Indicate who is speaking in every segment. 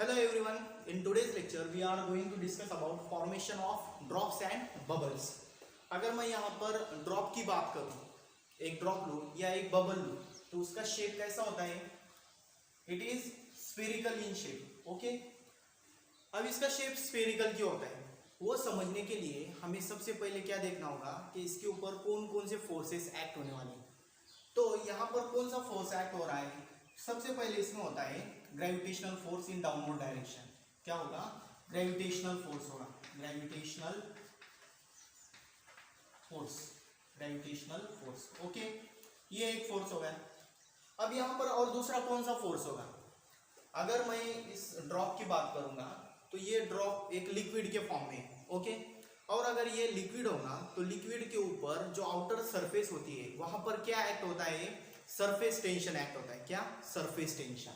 Speaker 1: Hello everyone. In today's lecture we are going to discuss about formation of drops and bubbles. अगर मैं यहाँ पर drop की बात करूँ, एक ड्रॉप लूँ या एक बबल लूँ, तो उसका शेप कैसा होता है? It is spherical in shape. Okay, अब इसका शेप स्फेरिकल क्यों होता है वो समझने के लिए हमें सबसे पहले क्या देखना होगा कि इसके ऊपर कौन कौन से फोर्सेस एक्ट होने वाले हैं. तो यहाँ पर कौन सा फोर्स एक्ट हो रहा है? सबसे पहले इसमें होता है gravitational force in downward direction. क्या होगा? ग्रेविटेशनल फोर्स होगा. Gravitational force, gravitational force. Okay, ये एक फोर्स होगा. अब यहाँ पर और दूसरा कौन सा फोर्स होगा? अगर मैं इस ड्रॉप की बात करूंगा तो ये ड्रॉप एक लिक्विड के फॉर्म में है. ओके, और अगर ये लिक्विड होगा तो लिक्विड के ऊपर जो आउटर सरफेस होती है वहां पर क्या एक्ट होता है? सरफेस टेंशन एक्ट होता है. क्या? Surface tension.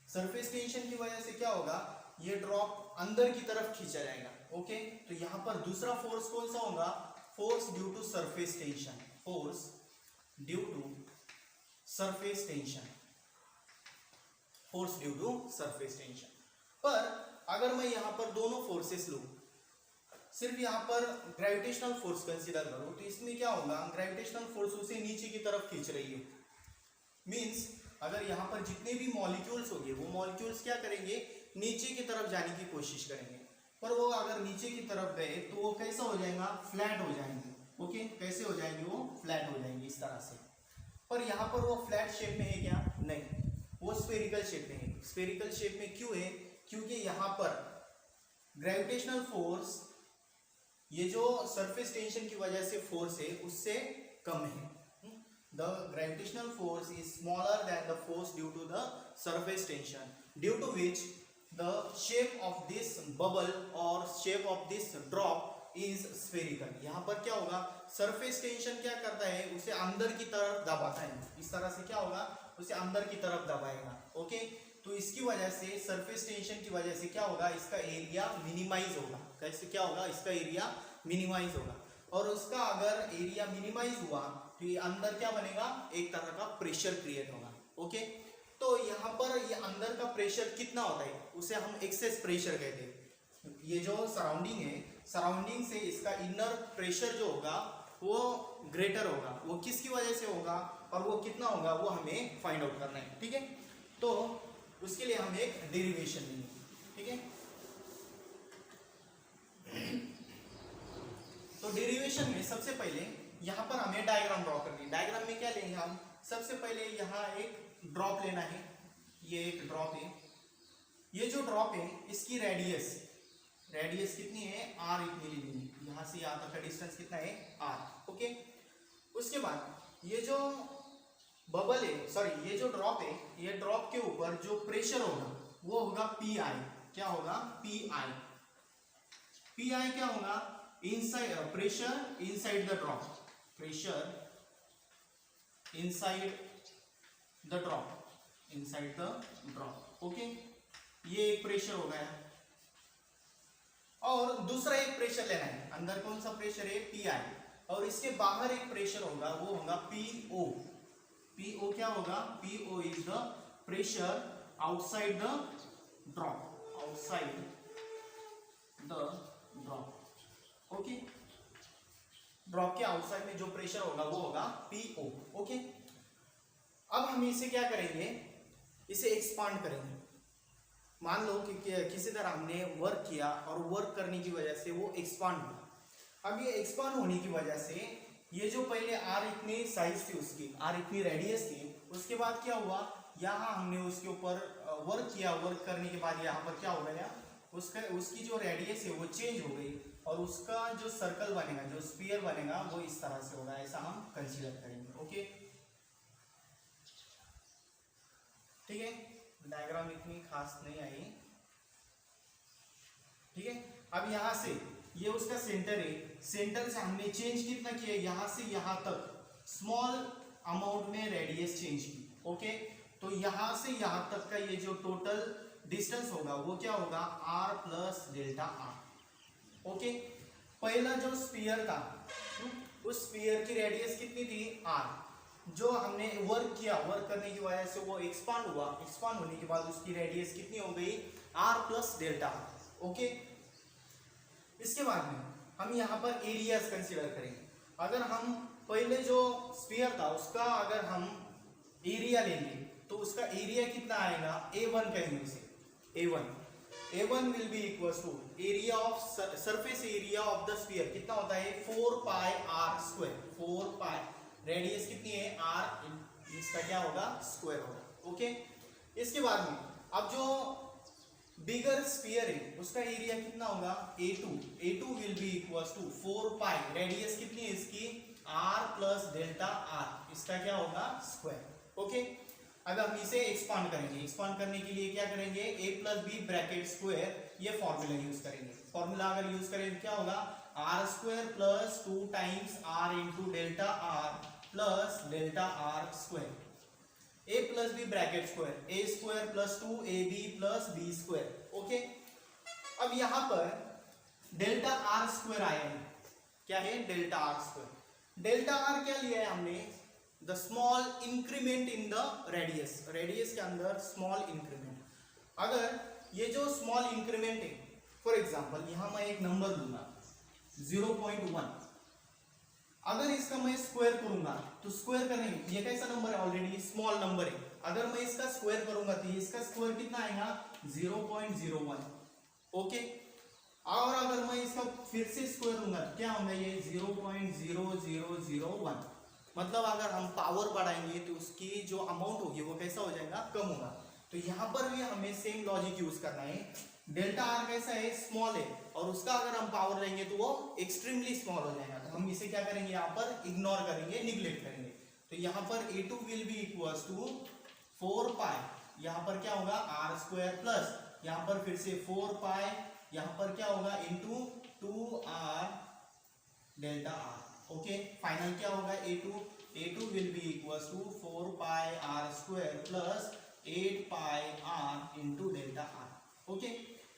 Speaker 1: सरफेस टेंशन की वजह से क्या होगा? ये ड्रॉप अंदर की तरफ खींचा जाएगा. ओके, तो यहां पर दूसरा फोर्स कौन सा होगा? Force due to surface tension. Force due to surface tension. Force due to surface tension. पर अगर मैं यहां पर दोनों फोर्सेस लूं, सिर्फ यहां पर ग्रेविटेशनल फोर्स कंसीडर करो, तो इसमें क्या होगा? ग्रेविटेशनल फोर्स उसे नीचे की तरफ खींच रही है. मींस अगर यहां पर जितने भी मॉलिक्यूल्स होंगे वो मॉलिक्यूल्स क्या करेंगे? नीचे की तरफ जाने की कोशिश करेंगे. पर वो अगर नीचे की तरफ गए तो वो कैसा हो जाएगा? फ्लैट हो जाएंगे. ओके, कैसे हो जाएंगे? वो फ्लैट हो जाएंगे इस तरह से. पर यहां पर वो फ्लैट शेप में है क्या? नहीं, वो स्फेरिकल शेप में है. स्फेरिकल शेप में क्यों है? क्योंकि यहां पर ग्रेविटेशनल फोर्स, ये जो सरफेस टेंशन की वजह से फोर्स है उससे कम है. The gravitational force is smaller than the force due to the surface tension, due to which the shape of this bubble or shape of this drop is spherical. यहाँ पर क्या होगा? सरफेस टेंशन क्या करता है? उसे अंदर की तरफ दबाता है. इस तरह से क्या होगा? उसे अंदर की तरफ दबाएगा. ओके, तो इसकी वजह से सरफेस टेंशन की वजह से क्या होगा? इसका एरिया मिनिमाइज होगा. कैसे क्या होगा? इसका एरिया मिनिमाइज होगा. और उसका अगर एरिया मिनिमाइज हुआ तो ये अंदर क्या बनेगा? एक तरह का प्रेशर क्रिएट होगा. ओके, तो यहाँ पर ये अंदर का प्रेशर कितना होता है? उसे हम एक्सेस प्रेशर कहते हैं. ये जो सराउंडिंग है, सराउंडिंग से इसका इनर प्रेशर जो होगा वो ग्रेटर होगा. वो किसकी वजह से होगा और वो कितना होगा वो हमें फाइंड आउट करना है. ठीक है, तो उसके लिए हम एक डेरिवेशन लेंगे. ठीक है, तो डेरिवेशन में सबसे पहले यहां पर हमें डायग्राम ड्रॉ करनी है. डायग्राम में क्या लेंगे हम? सबसे पहले यहां एक ड्रॉप लेना है. ये एक ड्रॉप है. ये जो ड्रॉप है इसकी रेडियस कितनी है? r इतनी लेनी है. यहां से यहां तक का डिस्टेंस कितना है? r. ओके, उसके बाद ये जो बबल है, सॉरी ये जो ड्रॉप है, ये ड्रॉप के ऊपर जो प्रेशर होगा वो होगा पी आई. क्या होगा? P I. पी आई क्या होगा? inside pressure inside the drop. Pressure inside the drop. inside the drop. Okay, ये एक प्रेशर हो गया. और दूसरा एक प्रेशर लेना है. अंदर कौन सा प्रेशर है? पी आई. और इसके बाहर एक प्रेशर होगा वो होगा पीओ. पीओ क्या होगा? PO is the pressure outside the drop. Outside the drop. Okay, drop के आउटसाइड में जो प्रेशर होगा वो होगा पीओ. ओके, अब हम इसे क्या करेंगे? इसे एक्सपांड करेंगे. मान लो कि किसी तरह हमने वर्क किया और वर्क करने की वजह से वो एक्सपांड हुआ. अब ये एक्सपांड होने की वजह से ये जो पहले आर इतनी साइज थी, उसकी आर इतनी रेडियस थी, उसके बाद क्या हुआ? यहाँ हमने उसके ऊपर वर्क किया. वर्क करने के बाद यहाँ पर क्या हो गया? उसकी जो रेडियस है वो चेंज हो गई और उसका जो सर्कल बनेगा, जो स्फीयर बनेगा वो इस तरह से होगा. ऐसा हम कंसीडर करेंगे. ओके, ठीक है, डायग्राम इतनी खास नहीं आई. ठीक है, अब यहां से ये उसका सेंटर है. सेंटर से हमने चेंज कितना किया? यहां से यहां तक स्मॉल अमाउंट में रेडियस चेंज की. ओके, तो यहां से यहां तक का ये जो टोटल डिस्टेंस होगा वो क्या होगा? r plus delta r. Okay, पहला जो स्फीयर था उस स्फीयर की रेडियस कितनी थी? r. जो हमने वर्क किया, वर्क करने की वजह से वो एक्सपांड हुआ. एक्सपांड होने के बाद उसकी रेडियस कितनी हो गई? R plus delta are. Okay, इसके बाद में हम यहाँ पर एरियाज कंसीडर करेंगे। अगर हम पहले जो स्फीयर था उसका अगर हम एरिया लेंगे तो उसका एरिया कितना आएगा, A1 कहेंगे उसे, A1 will be equal to area of surface area of the sphere कितना होता है 4 pi are square. 4 pi radius कितनी है r, इसका क्या होगा स्क्वायर होगा। ओके, इसके बाद में अब जो बिगर स्फीयर है उसका एरिया कितना होगा A2 will be equal to 4 pi radius कितनी है इसकी r प्लस डेल्टा r, इसका क्या होगा स्क्वायर। ओके, अगर हम इसे एक्सपांड करेंगे, एक्सपांड करने के लिए क्या करेंगे a plus B bracket square, ये फॉर्मूला यूज करेंगे। फॉर्मूला अगर यूज करें तो क्या होगा r square plus 2 times r into delta r plus delta r square, a plus B bracket square, a square plus 2ab plus b square. Okay, अब यहां पर डेल्टा r स्क्वायर आया है, क्या है delta r square. Delta r क्या लिया है हमने, the small increment in the radius, radius के अंदर स्मॉल इंक्रीमेंट। अगर ये जो स्मॉल इंक्रीमेंट है, फॉर एग्जांपल यहां मैं एक नंबर लूंगा 0.1, अगर इसका मैं स्क्वायर करूंगा तो स्क्वायर करने ये कैसा नंबर है, ऑलरेडी स्मॉल नंबर है। अगर मैं इसका स्क्वायर करूंगा तो इसका स्क्वायर कितना आएगा 0.01। ओके, और अगर मैं इसका फिर से स्क्वायर लूंगा तो क्या होगा ये 0.0001। मतलब अगर हम पावर बढ़ाएंगे तो उसकी जो अमाउंट होगी वो कैसा हो जाएगा, कम होगा। तो यहाँ पर भी हमें सेम लॉजिक यूज करना है। डेल्टा आर कैसा है स्मॉल है, और उसका अगर हम पावर लेंगे तो वो एक्सट्रीमली स्मॉल हो जाएगा। तो हम इसे क्या करेंगे यहाँ पर इग्नोर करेंगे, निग्लेक्ट करेंगे। तो यहाँ पर A2 will be equals to 4 pi, यहाँ पर क्या होगा आर स्क्वायर प्लस यहाँ पर फिर से 4 पाई, यहाँ पर क्या होगा into 2r delta are. Okay, final क्या होगा A2 will be equals to 4 pi are square plus 8 pi r into delta are. Okay,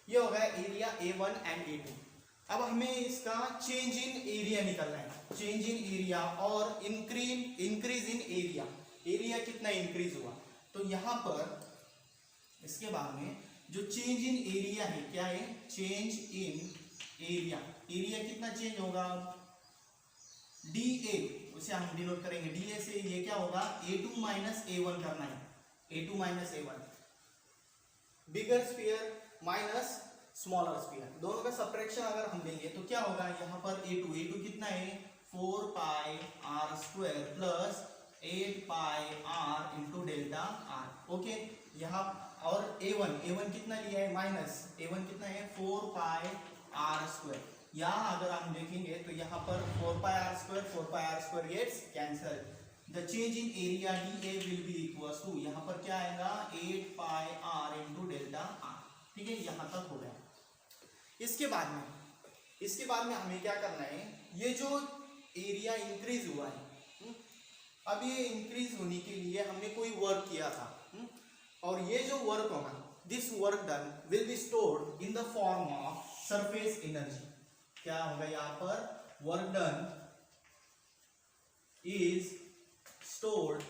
Speaker 1: ये होगा एरिया A1 एंड A2। अब हमें इसका चेंज इन एरिया निकलना है, चेंज इन एरिया और इंक्रीज इन एरिया, एरिया कितना इंक्रीज हुआ। तो यहाँ पर इसके बाद में जो चेंज इन एरिया है क्या है, चेंज इन एरिया, एरिया कितना चेंज होगा dA, उसे हम डिनोट करेंगे dA से। ये क्या होगा A2 माइनस A1 करना है, A2 माइनस A1, बिगर स्फीयर माइनस स्मॉलर स्फीयर, दोनों का सब्ट्रैक्शन अगर हम लेंगे तो क्या होगा यहाँ पर A2 कितना है 4 pi are square plus 8 pi r into delta are. Okay, यहाँ और A1 कितना लिया है माइनस, A1 कितना है 4 पाई आर स्क्वायर। यहाँ अगर हम देखेंगे तो यहाँ पर 4 pi are square gets cancel. The change in area dA will be equal to यहाँ पर क्या आएगा 8 pi r into delta r. ठीक है, यहाँ तक हो गया। इसके बाद में हमें क्या करना है, ये जो एरिया इंक्रीज हुआ है, अब ये इंक्रीज होने के लिए हमने कोई वर्क किया था, और ये जो वर्क होगा this work done will be stored in the form of surface energy. क्या होगा यहाँ पर work done is stored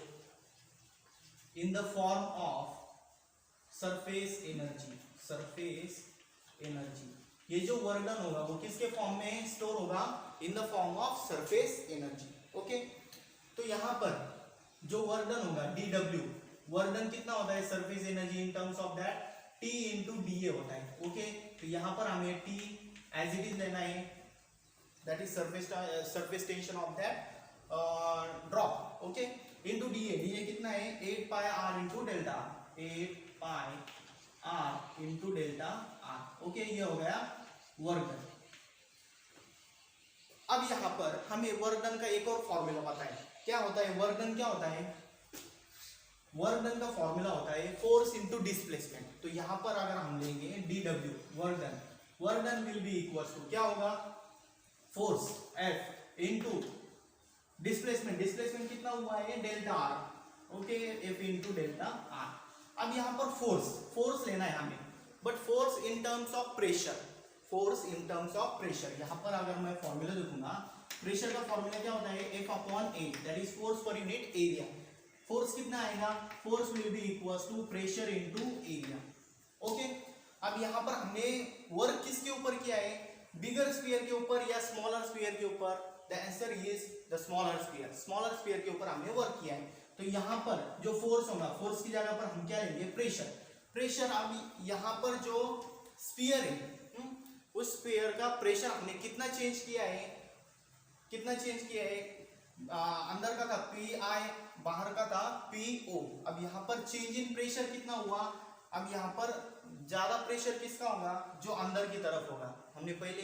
Speaker 1: in the form of surface energy, surface energy. ये जो वर्क डन होगा वो किसके फॉर्म में स्टोर होगा, in the form of surface energy. Okay, तो यहाँ पर जो वर्क डन होगा dW, वर्क डन कितना होता है surface energy in terms of that T into dA होता है। ओके, तो यहाँ पर हमें T एज इट इज लेना है, that is surface tension of that drop. Okay, into dA कितना है 8 pi r into delta, 8 pi r into delta r। Okay, ये हो गया वर्क डन। अब यहाँ पर हमें वर्क डन का एक और फॉर्मूला पता है, क्या होता है वर्क डन, क्या होता है वर्क डन का फॉर्मूला होता है फोर्स इंटू डिस्प्लेसमेंट। तो यहाँ पर अगर हम लेंगे dW work done will be equal to क्या होगा force F into displacement, displacement कितना हुआ है delta R। Okay, F into delta R। अब यहाँ पर फोर्स लेना है हमें, but force in terms of pressure, force in terms of pressure. यहाँ पर अगर मैं फॉर्मूला लिखूंगा, प्रेशर का फॉर्मूला क्या होता है F/A, that is force per unit area. Force कितना आएगा, force will be equals to pressure into area. Okay, अब यहाँ पर हमने वर्क किसके ऊपर किया है, बिगर स्फीयर के ऊपर या स्मॉलर स्फीयर के ऊपर? The answer is the smaller sphere. Smaller sphere के ऊपर हमने वर्क किया है। तो यहाँ पर जो फोर्स होगा, फोर्स की जगह पर हम क्या लेंगे, प्रेशर। प्रेशर अब यहाँ पर जो स्फीयर है उस स्फीयर का प्रेशर हमने कितना चेंज किया है, कितना चेंज किया है? अंदर का था पी आई, बाहर का था पी ओ। अब यहाँ पर चेंज इन प्रेशर कितना हुआ? अब यहाँ पर ज्यादा प्रेशर किसका होगा, जो अंदर की तरफ होगा। हमने पहले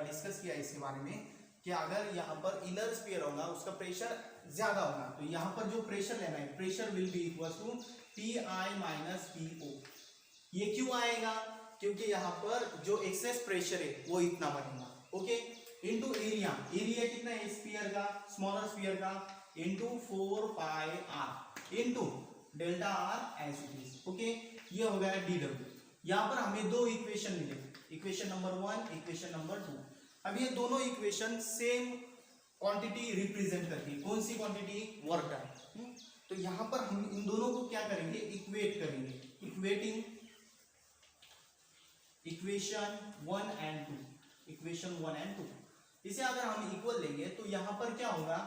Speaker 1: डिस्कस किया इसके बारे में कि अगर यहाँ पर इनर स्फीयर होगा उसका प्रेशर ज्यादा होगा, तो यहाँ पर जो प्रेशर लेना है, pressure will be equal to P I minus P O. ये क्यों आएगा? क्योंकि यहाँ पर जो एक्सेस प्रेशर है वो इतना बनेगा, ओके, इनटू एरिया। एरिया कितना है स्फीयर का, स्मॉलर स्फीयर का, into 4 pi R into delta R as it is, okay. ये हो गया डीडब्ल्यू। यहाँ पर हमें दो इक्वेशन मिले, इक्वेशन नंबर 1, इक्वेशन नंबर 2। अब ये दोनों इक्वेशन सेम क्वांटिटी रिप्रेजेंट करती है। कौन सी क्वांटिटी? Work done. तो यहाँ पर हम इन दोनों को क्या करेंगे, इक्वेट करेंगे। Equating equation 1 and 2, equation 1 and 2, इसे अगर हम इक्वल लेंगे तो यहाँ पर क्या होगा,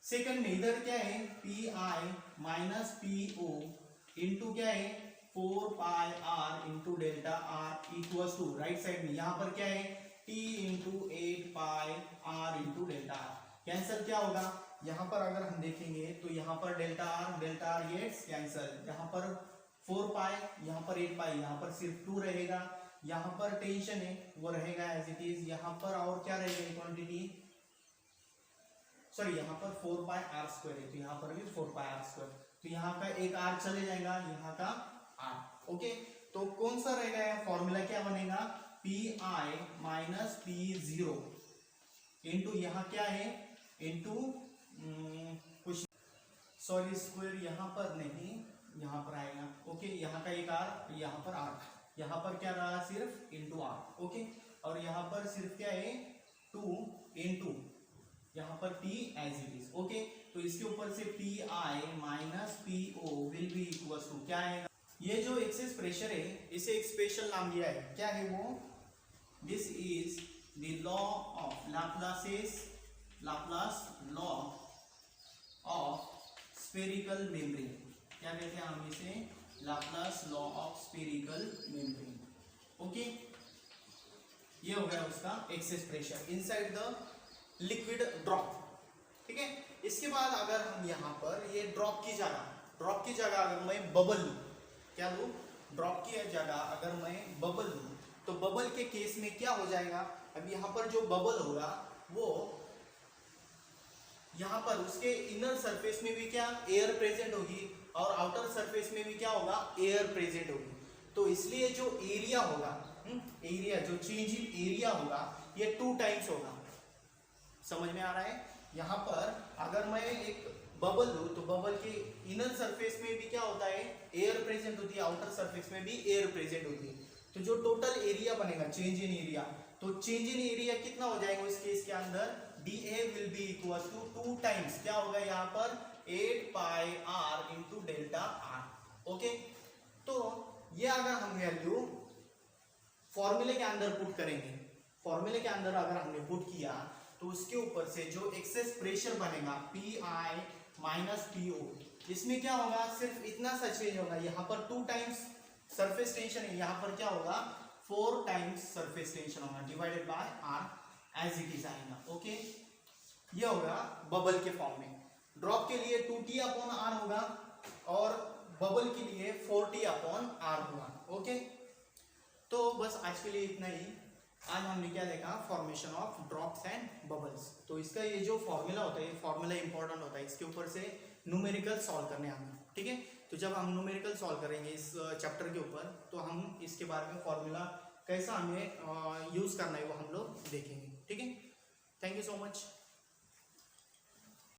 Speaker 1: सेकंड में इधर क्या है, P I minus P O into क्या है 4 pi r into delta r equals to right side में यहाँ पर क्या है T into 8 pi r into delta r. Cancel क्या होगा, यहाँ पर अगर हम देखेंगे तो यहाँ पर डेल्टा आर गेट्स कैंसिल, यहाँ पर 4 पाई, यहाँ पर 8 पाई, यहाँ पर सिर्फ 2 रहेगा, यहाँ पर टेंशन है वो रहेगा एज इट इज, यहाँ पर और क्या रहेगा क्वांटिटी, सॉरी यहाँ पर 4 पाई आर स्क्वायर है तो यहाँ पर भी 4 पाई आर स्क्वायर, तो यहाँ का एक आर चले जाएगा, यहाँ का आर, ओके। तो कौन सा रहेगा, फॉर्मूला क्या बनेगा, P I minus P zero into यहाँ क्या है इंटू कुछ सॉरी स्क्वायर, यहाँ पर नहीं यहाँ पर आएगा, ओके। यहाँ का एक आर, यहाँ पर आर, यहाँ पर क्या रहा सिर्फ इंटू आर, ओके। और यहाँ पर सिर्फ क्या है 2 इंटू यहाँ पर p as it is, okay. तो इसके ऊपर से P I minus P O will be equal to क्या आएगा, ये जो एक्सेस प्रेशर है इसे एक स्पेशल नाम दिया है, क्या है वो, this is the law of Laplace law of spherical membrane. क्या कहते हैं हम इसे, Laplace law of spherical membrane, okay. ये हो गया उसका excess pressure inside the liquid drop, ठीक है। इसके बाद अगर हम यहाँ पर ये ड्रॉप की जगह अगर मैं बबल लूँ, क्या लूँ, ड्रॉप की जगह अगर मैं बबल लूँ तो बबल के केस में क्या हो जाएगा, अब यहाँ पर जो बबल होगा वो यहाँ पर उसके इनर सरफेस में भी क्या एयर प्रेजेंट होगी और आउटर सरफेस में भी क्या होगा एयर प्रेजेंट होगी, तो इसलिए जो एरिया होगा, एरिया जो चेंज इन एरिया होगा ये 2 टाइम्स होगा। समझ में आ रहा है, यहाँ पर अगर मैं एक बबल लूँ तो बबल के इनर सरफेस में भी क्या होता है एयर प्रेजेंट होती है, आउटर सरफेस में भी एयर प्रेजेंट होती है, तो जो टोटल एरिया बनेगा चेंज इन एरिया, तो चेंज इन एरिया कितना हो जाएगा इस केस के अंदर, dA will be equal to 2 times क्या होगा यहाँ पर 8 pi r into delta are, okay. तो ये अगर हम वैल्यू फॉर्मूले के अंदर पुट करेंगे, फॉर्मूले के अंदर अगर हमने पुट किया तो उसके ऊपर से जो एक्सेस प्रेशर बनेगा P I minus P O, इसमें क्या होगा सिर्फ इतना सा चेंज होगा, यहाँ पर 2 टाइम्स सरफेस टेंशन है, यहाँ पर क्या होगा 4 टाइम्स सरफेस टेंशन होगा divided by R as it is आएगा, ओके। ये होगा बबल के फॉर्म में, ड्रॉप के लिए 2t अपॉन आर होगा और बबल के लिए 4t अपॉन आर होगा, ओके। तो बस आज के लिए इतना ही। आज हमने क्या देखा, formation of drops and bubbles. तो इसका ये जो फॉर्मूला होता है, फॉर्मूला इंपॉर्टेंट होता है, इसके ऊपर से न्यूमेरिकल सॉल्व करने आना, ठीक है। तो जब हम न्यूमेरिकल सॉल्व करेंगे इस चैप्टर के ऊपर तो हम इसके बारे में फॉर्मूला कैसा हमें यूज करना है वो हम लोग देखेंगे, ठीक है। Thank you so much.